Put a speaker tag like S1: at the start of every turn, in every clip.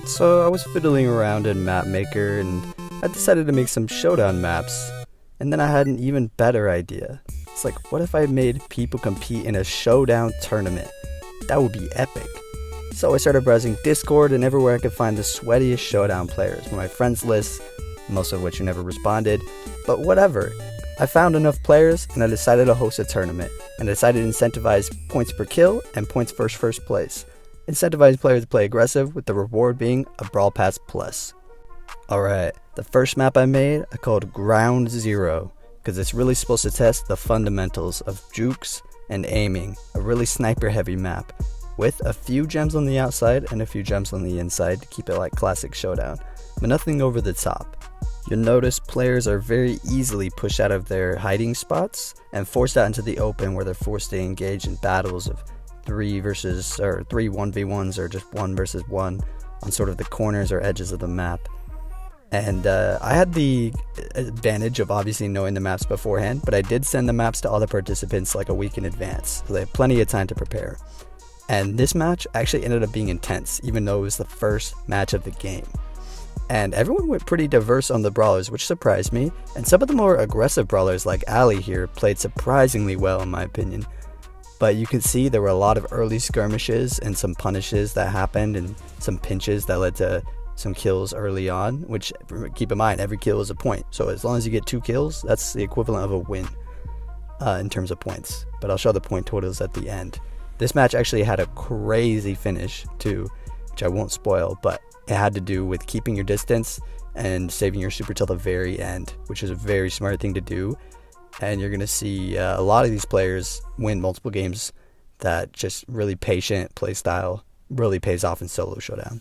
S1: So I was fiddling around in Map Maker and I decided to make some Showdown maps. And then I had an even better idea. It's like, what if I made people compete in a Showdown tournament? That would be epic. So I started browsing Discord and everywhere I could find the sweatiest Showdown players from my friends list, most of which never responded, but whatever. I found enough players and I decided to host a tournament, and I decided to incentivize points per kill and points for first place. Incentivize players to play aggressive, with the reward being a Brawl Pass Plus. Alright, the first map I made I called Ground Zero, because it's really supposed to test the fundamentals of jukes and aiming, a really sniper heavy map, with a few gems on the outside and a few gems on the inside to keep it like classic Showdown, but nothing over the top. You'll notice players are very easily pushed out of their hiding spots and forced out into the open, where they're forced to engage in battles of 3 1v1s or just 1 versus 1 on sort of the corners or edges of the map. And I had the advantage of obviously knowing the maps beforehand, but I did send the maps to all the participants like a week in advance, so they had plenty of time to prepare. And this match actually ended up being intense, even though it was the first match of the game. And everyone went pretty diverse on the brawlers, which surprised me, and some of the more aggressive brawlers like Ali here played surprisingly well in my opinion. But you can see there were a lot of early skirmishes and some punishes that happened and some pinches that led to some kills early on, which, keep in mind, every kill is a point. So as long as you get 2 kills, that's the equivalent of a win in terms of points. But I'll show the point totals at the end. This match actually had a crazy finish too, which I won't spoil, but it had to do with keeping your distance and saving your super till the very end, which is a very smart thing to do. And you're going to see a lot of these players win multiple games. That just really patient play style really pays off in solo Showdown.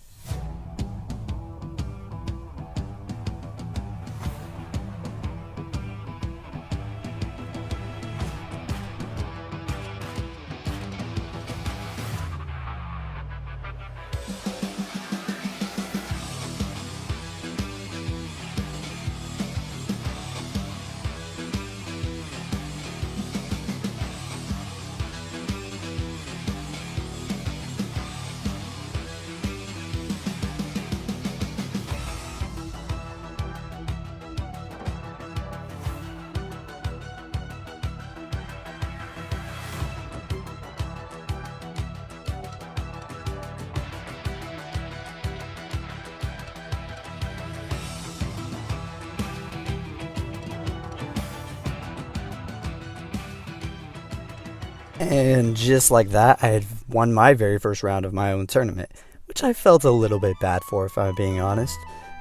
S1: And just like that, I had won my very first round of my own tournament, which I felt a little bit bad for, if I'm being honest,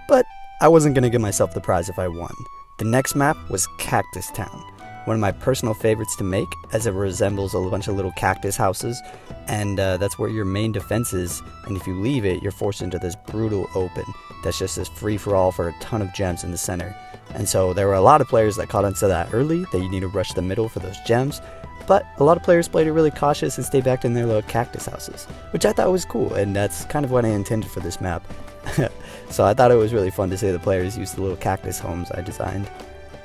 S1: but I wasn't going to give myself the prize if I won. The next map was Cactus Town, one of my personal favorites to make, as it resembles a bunch of little cactus houses, and that's where your main defense is, and if you leave it, you're forced into this brutal open that's just this free-for-all for a ton of gems in the center. And so there were a lot of players that caught onto that early, that you need to rush the middle for those gems, but a lot of players played it really cautious and stayed back in their little cactus houses, which I thought was cool, and that's kind of what I intended for this map. So I thought it was really fun to see the players use the little cactus homes I designed.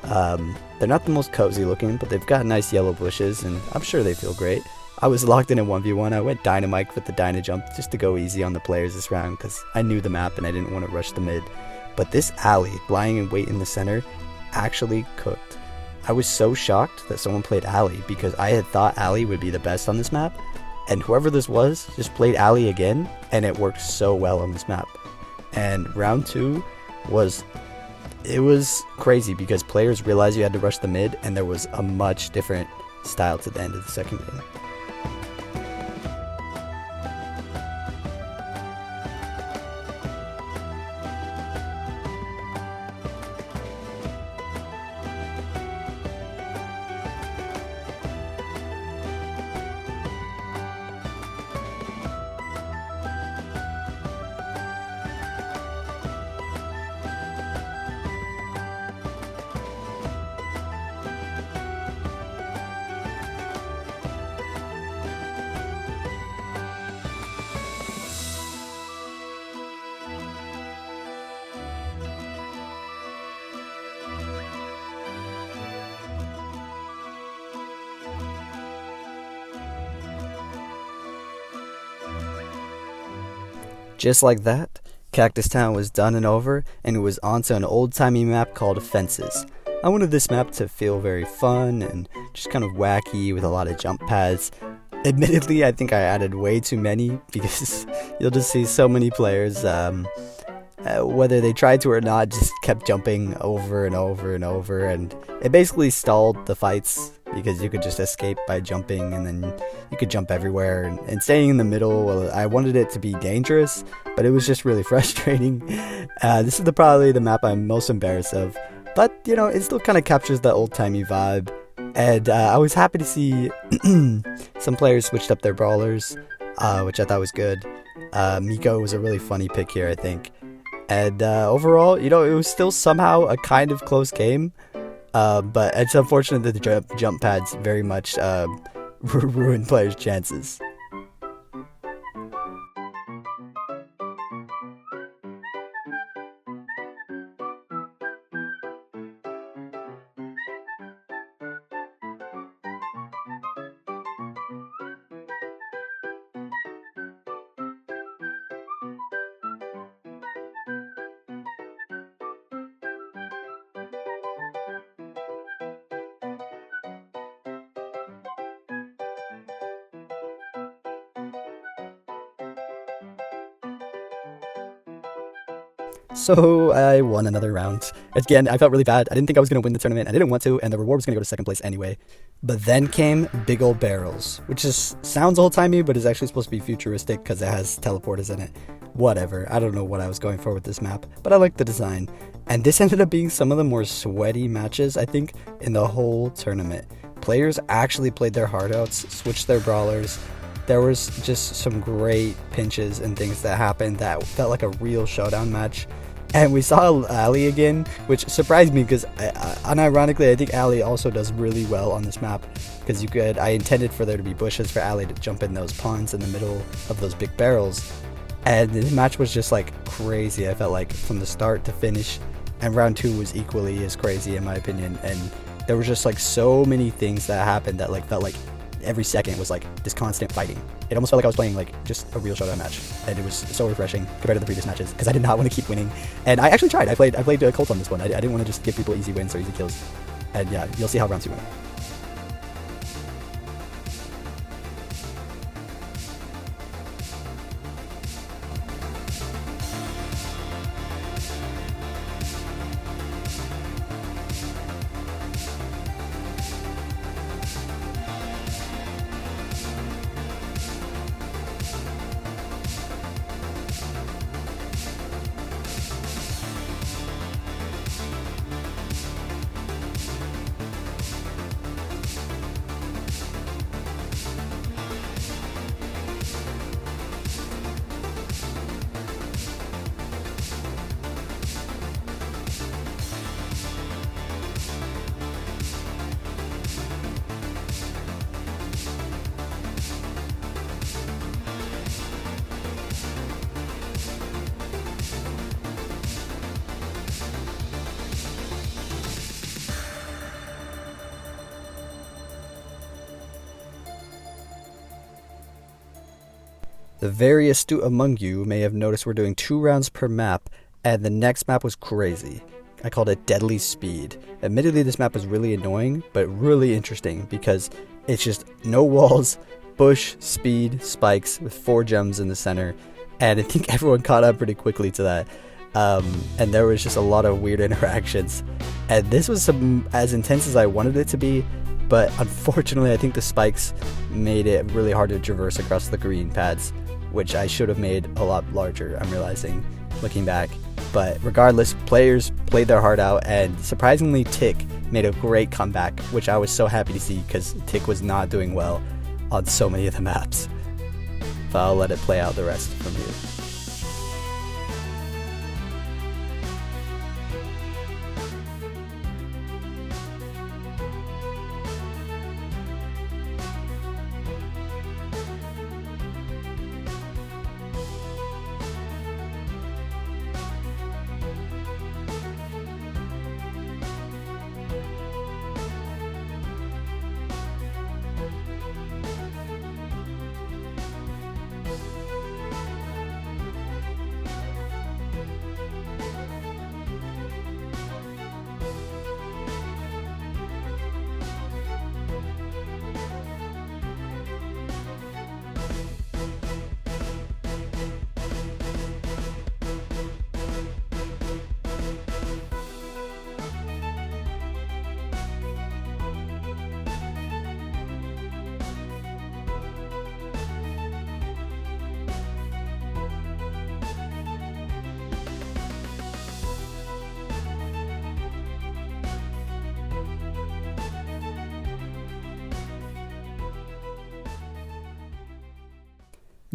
S1: They're not the most cozy looking, but they've got nice yellow bushes, and I'm sure they feel great. I was locked in 1v1. I went Dynamite with the Dyna Jump just to go easy on the players this round because I knew the map and I didn't want to rush the mid. But this alley, lying in wait in the center, actually cooked. I was so shocked that someone played Ali because I had thought Ali would be the best on this map, and whoever this was just played Ali again, and it worked so well on this map. And round 2 was crazy because players realized you had to rush the mid, and there was a much different style to the end of the second game. Just like that, Cactus Town was done and over, and it was onto an old-timey map called Fences. I wanted this map to feel very fun and just kind of wacky with a lot of jump pads. Admittedly, I think I added way too many because you'll just see so many players, whether they tried to or not, just kept jumping over and over and over, and it basically stalled the fights because you could just escape by jumping, and then you could jump everywhere, and staying in the middle. Well, I wanted it to be dangerous, but it was just really frustrating. This is probably the map I'm most embarrassed of, but it still kind of captures that old-timey vibe, and I was happy to see some players switched up their brawlers, which I thought was good. Miko was a really funny pick here, I think. And overall, it was still somehow a kind of close game, but it's unfortunate that the jump pads very much ruin players' chances. So I won another round. Again, I felt really bad. I didn't think I was going to win the tournament. I didn't want to, and the reward was going to go to second place anyway. But then came Big Ol' Barrels, which just sounds old-timey, but is actually supposed to be futuristic because it has teleporters in it. Whatever. I don't know what I was going for with this map, but I like the design. And this ended up being some of the more sweaty matches, I think, in the whole tournament. Players actually played their heart outs, switched their brawlers. There was just some great pinches and things that happened that felt like a real showdown match. And we saw Ali again, which surprised me because, unironically, I think Ali also does really well on this map. Because I intended for there to be bushes for Ali to jump in those ponds in the middle of those big barrels. And the match was just like crazy, I felt like, from the start to finish. And round 2 was equally as crazy in my opinion. And there was just like so many things that happened that felt like every second was like this constant fighting. It almost felt like I was playing like just a real showdown match, and it was so refreshing compared to the previous matches because I did not want to keep winning. And I actually tried. I played Colt on this one. I didn't want to just give people easy wins or easy kills. And yeah, you'll see how round 2 went. The very astute among you may have noticed we're doing 2 rounds per map, and the next map was crazy. I called it Deadly Speed. Admittedly, this map was really annoying, but really interesting because it's just no walls, bush, speed, spikes with 4 gems in the center, and I think everyone caught up pretty quickly to that. And there was just a lot of weird interactions, and this was as intense as I wanted it to be, but unfortunately I think the spikes made it really hard to traverse across the green pads, which I should have made a lot larger, I'm realizing, looking back. But regardless, players played their heart out, and surprisingly Tick made a great comeback, which I was so happy to see because Tick was not doing well on so many of the maps. But I'll let it play out the rest from here.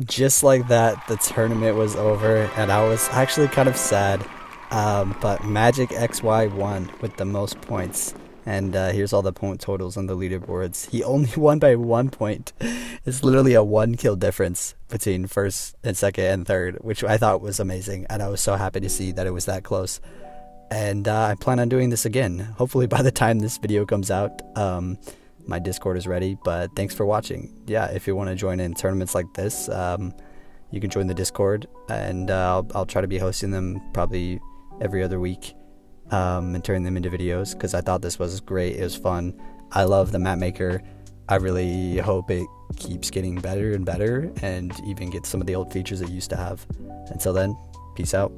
S1: just like that, the tournament was over, and I was actually kind of sad. But Magic XY won with the most points. And here's all the point totals on the leaderboards. He only won by 1 point. It's literally a 1 kill difference between first and second and third, which I thought was amazing. And I was so happy to see that it was that close. And I plan on doing this again. Hopefully by the time this video comes out, my Discord is ready. But thanks for watching. Yeah, if you want to join in tournaments like this, you can join the Discord. And I'll try to be hosting them probably every other week. And turn them into videos, because I thought this was great. It was fun. I love the map maker. I really hope it keeps getting better and better, and even get some of the old features it used to have. Until then, peace out.